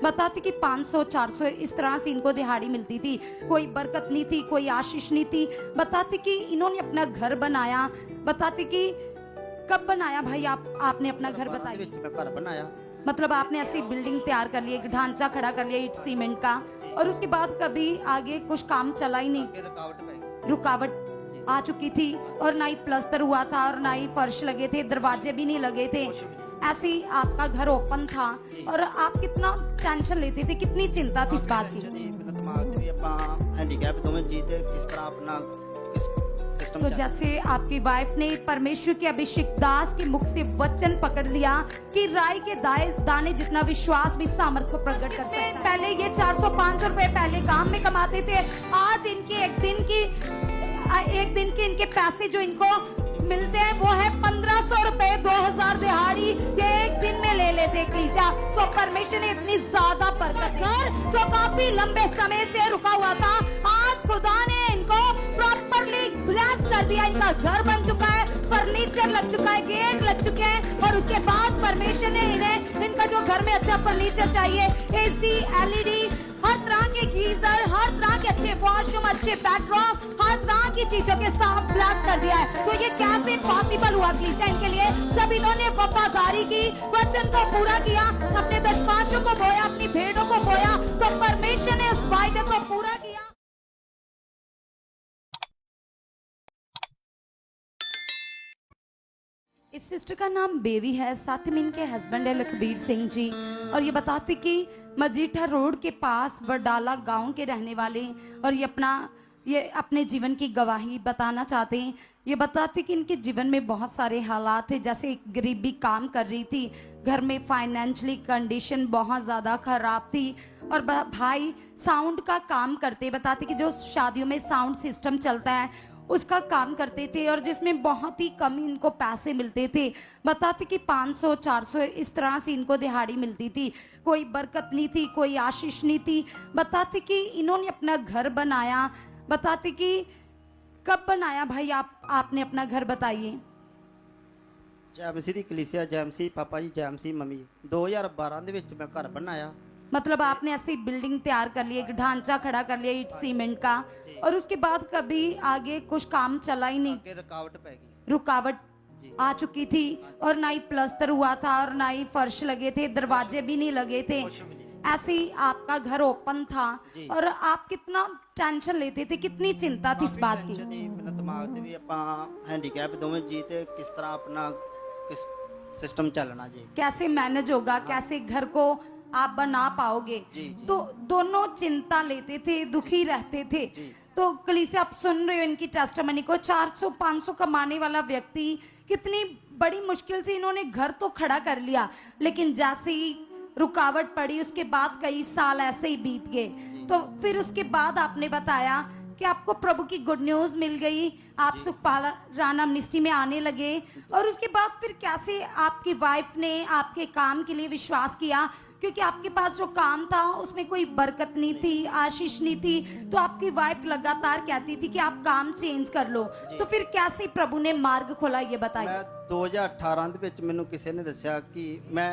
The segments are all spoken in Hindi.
बताते कि 500-400 इस तरह से इनको दिहाड़ी मिलती थी। कोई बरकत नहीं थी, कोई आशीष नहीं थी। बताते कि इन्होंने अपना घर बनाया। बताते कि कब बनाया भाई आपने अपना घर बताया? मैं घर बनाया। मतलब आपने ऐसी बिल्डिंग तैयार कर ली, एक ढांचा खड़ा कर लिया ईंट सीमेंट का, और उसके बाद कभी आगे कुछ काम चला ही नहीं, रुकावट पै गई। रुकावट आ चुकी थी, और ना ही प्लास्टर हुआ था और ना ही फर्श लगे थे, दरवाजे भी नहीं लगे थे। ऐसे ही आपका घर ओपन था, और आप कितना टेंशन लेते थे, कितनी चिंता थी इस बात की? दिमाग भी हैंडीकैप दोवें जी ते किस तरह अपना सिस्टम। तो जैसे आपकी वाइफ ने परमेश्वर के अभिषेक दास के मुख से वचन पकड़ लिया कि राई के दाने जितना विश्वास भी सामर्थ को प्रकट कर सकता है। पहले ये 400-500 रुपए पहले काम में कमाते थे, आज इनकी एक दिन के इनके पैसे जो इनको मिलते हैं वो है 1500 रुपए, 2000 दिहाड़ी ये एक दिन में ले लेते कलीसिया। तो परमेश्वर ने इतनी ज्यादा बरकत कर, जो काफी लंबे समय से रुका हुआ था, आज खुदा ने इनको प्रॉपरली ब्लेस कर दिया। इनका घर बन चुका है, फर्नीचर लग चुका है, गेट लग चुके हैं, और उसके बाद परमेश्वर ने इन्हें इनका जो घर में अच्छा फर्नीचर चाहिए, एसी, एलईडी, हर तरह के गीजर, हर तरह के अच्छे वॉशरूम, अच्छे बेडरूम, हर तरह की चीजों के साथ ब्लेस कर दिया है। तो ये कैसे पॉसिबल हुआ कलीसिया इनके लिए? जब इन्होंने वफादारी की, वचन को पूरा किया, अपने दशमांशों को बोया, अपनी भेड़ों को बोया, तो परमेश्वर ने उस वायदे को पूरा किया। इस सिस्टर का नाम बेबी है, साथ में इनके हस्बैंड है लखबीर सिंह जी, और ये बताते कि मजीठा रोड के पास वरडाला गांव के रहने वाले, और ये अपने जीवन की गवाही बताना चाहते हैं। ये बताते कि इनके जीवन में बहुत सारे हालात थे, जैसे गरीबी काम कर रही थी, घर में फाइनेंशियली कंडीशन बहुत ज़्यादा खराब थी, और भाई साउंड का काम करते। बताते कि जो शादियों में साउंड सिस्टम चलता है उसका काम करते थे, और जिसमें बहुत ही कम इनको पैसे मिलते थे। बताते कि 500-400 इस तरह से इनको दिहाड़ी मिलती थी। कोई बरकत नहीं थी, कोई आशीष नहीं थी। बताते कि इन्होंने अपना घर बनाया। बताते कि कब बनाया भाई आपने अपना घर बताइए? जय मसीह दी कलीसिया, जय मसीह पापा जी, जय मसीह मम्मी। 2012 ਦੇ ਵਿੱਚ मैं घर बनाया। मतलब आपने ऐसी बिल्डिंग तैयार कर ली, एक ढांचा खड़ा कर लिया ईंट सीमेंट का, और उसके बाद कभी आगे कुछ काम चला ही नहीं, रुकावट पै गई। रुकावट आ चुकी थी, और ना ही प्लास्टर हुआ था और ना ही फर्श लगे थे, दरवाजे भी नहीं लगे थे। ऐसे ही आपका घर ओपन था, और आप कितना टेंशन लेते थे, कितनी चिंता थी इस बात की? दिमाग भी हैंडीकैप दोवें जी ते किस तरह अपना सिस्टम चलना जी, कैसे मैनेज होगा, कैसे घर को आप बना पाओगे? तो दोनों चिंता लेते थे, दुखी रहते थे। तो कलीसिया आप सुन रहे हो इनकी टेस्टिमनी को। 400-500 कमाने वाला व्यक्ति, कितनी बड़ी मुश्किल से इन्होंने घर तो खड़ा कर लिया, लेकिन जैसे ही रुकावट पड़ी उसके बाद कई साल ऐसे ही बीत गए। तो फिर उसके बाद आपने बताया कि आपको प्रभु की गुड न्यूज मिल गई, आप सुखपाल राणा मिनिस्ट्री में आने लगे, और उसके बाद फिर कैसे आपकी वाइफ ने आपके काम के लिए विश्वास किया? क्योंकि आपके पास जो काम था उसमें कोई बरकत नहीं थी, आशीष नहीं थी, तो आपकी वाइफ लगातार कहती थी कि आप काम चेंज कर लो। तो फिर कैसे प्रभु ने मार्ग खोला, ये बताइए। मैं 2018 ਦੇ ਵਿੱਚ ਮੈਨੂੰ ਕਿਸੇ ਨੇ ਦੱਸਿਆ ਕਿ ਮੈਂ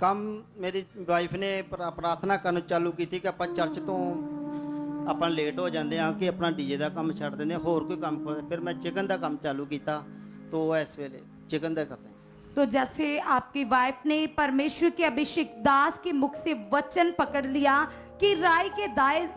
ਕੰਮ, ਮੇਰੀ ਵਾਈਫ ਨੇ ਪ੍ਰਾਰਥਨਾ ਕਰਨ ਚਾਲੂ ਕੀਤੀ ਕਿ ਆਪਾਂ ਚਰਚ ਤੋਂ ਆਪਾਂ ਲੇਟ ਹੋ ਜਾਂਦੇ ਹਾਂ ਕਿ ਆਪਣਾ ਡੀਜੇ ਦਾ ਕੰਮ ਛੱਡ ਦਿੰਦੇ ਹਾਂ, ਹੋਰ ਕੋਈ ਕੰਮ ਕਰਦੇ। ਫਿਰ ਮੈਂ ਚਿਕਨ ਦਾ ਕੰਮ ਚਾਲੂ ਕੀਤਾ, तो इस वेले चिकन ਦਾ करते हैं। तो जैसे आपकी वाइफ ने परमेश्वर के अभिषेक दास के मुख से वचन पकड़ लिया कि राई के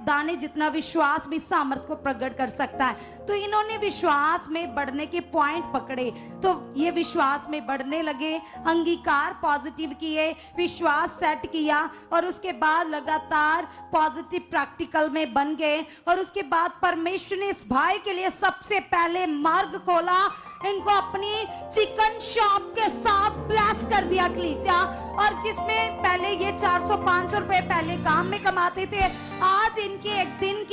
दाने जितना विश्वास भी सामर्थ को प्रकट कर सकता है, तो इन्होंने विश्वास में बढ़ने के पॉइंट पकड़े, तो ये विश्वास में बढ़ने लगे, अंगीकार पॉजिटिव किए, विश्वास सेट किया, और उसके बाद लगातार पॉजिटिव प्रैक्टिकल में बन गए। और उसके बाद परमेश्वर ने इस भाई के लिए सबसे पहले मार्ग खोला, इनको अपनी चिकन शॉप के साथ ब्लेस कर दिया कलीसिया। और जिसमें पहले ये 400-500 रुपए पहले काम में कमाते थे, आज इनके एक दिन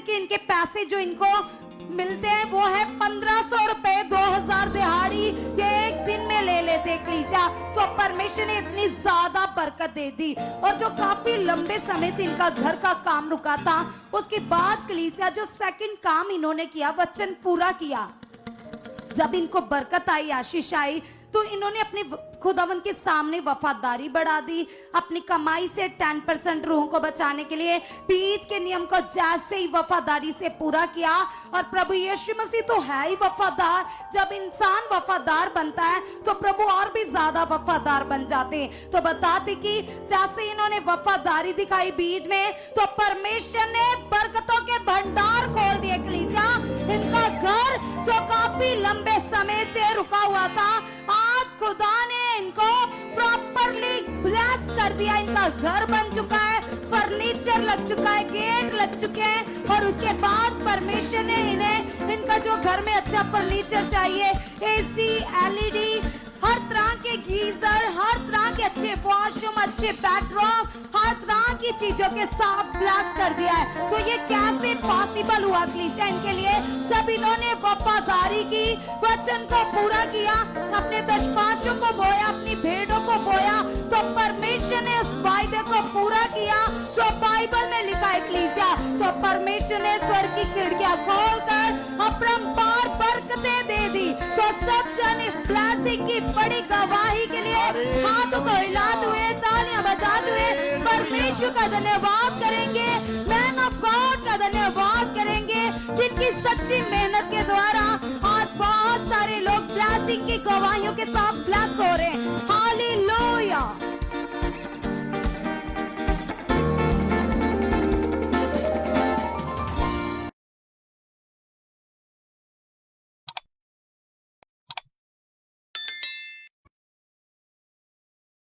के इनके पैसे जो इनको मिलते हैं वो है 1500 रुपए, 2000 दिहाड़ी ये एक दिन में ले लेते कलीसिया। तो परमेश्वर ने इतनी ज्यादा बरकत दे दी, और जो काफी लंबे समय से इनका घर का काम रुका था, उसके बाद कलीसिया जो सेकंड काम इन्होंने किया, वचन पूरा किया, जब इनको बरकत आई, आशीष आई, तो इन्होंने अपने खुदावन के सामने वफादारी बढ़ा दी, अपनी कमाई से 10% रूहों को बचाने के लिए बीज के नियम को जैसे ही वफादारी से पूरा किया। और प्रभु यीशु मसीह तो है ही वफादार, जब इंसान वफादार बनता है तो प्रभु और भी ज्यादा वफादार बन जाते हैं। तो बताते कि जैसे इन्होंने वफादारी दिखाई बीज में, तो परमेश्वर ने बरकतों के भंडार खोल दिए। कलीसिया, इनका घर जो काफी लंबे समय से रुका हुआ था, आज खुदा ने इनको प्रॉपरली ब्लेस कर दिया। इनका घर बन चुका है, फर्नीचर लग चुका है, गेट लग चुके हैं। और उसके बाद परमेश्वर ने इन्हें, इनका जो घर में अच्छा फर्नीचर चाहिए, एसी, एलईडी, हर तरह के गीजर, हर तरह के अच्छे वॉशरूम, अच्छे बेडरूम, हर तरह की चीजों के साथ ब्लेस कर दिया है। तो ये कैसे पॉसिबल हुआ कलीसिया इनके लिए? जब इन्होंने वफादारी की, वचन को पूरा किया, अपने दशमांशों को बोया, अपनी भेड़ों को बोया, तो परमेश्वर ने उस वायदे को पूरा किया जो बाइबल में लिखा है कलीसिया। तो परमेश्वर ने स्वर्ग की खिड़कियां खोलकर अपरंपार बरकतें दे दी। तो सब जन इस ब्लेसिंग की बड़ी गवाही के लिए हाथों को हिलाते हुए, तालियां बजाते हुए परमेश्वर का धन्यवाद करेंगे, मैन ऑफ गॉड का धन्यवाद करेंगे, जिनकी सच्ची मेहनत के द्वारा आज बहुत सारे लोग ब्लेसिंग की गवाहियों के साथ ब्लेस हो रहे हैं। हालेलुया।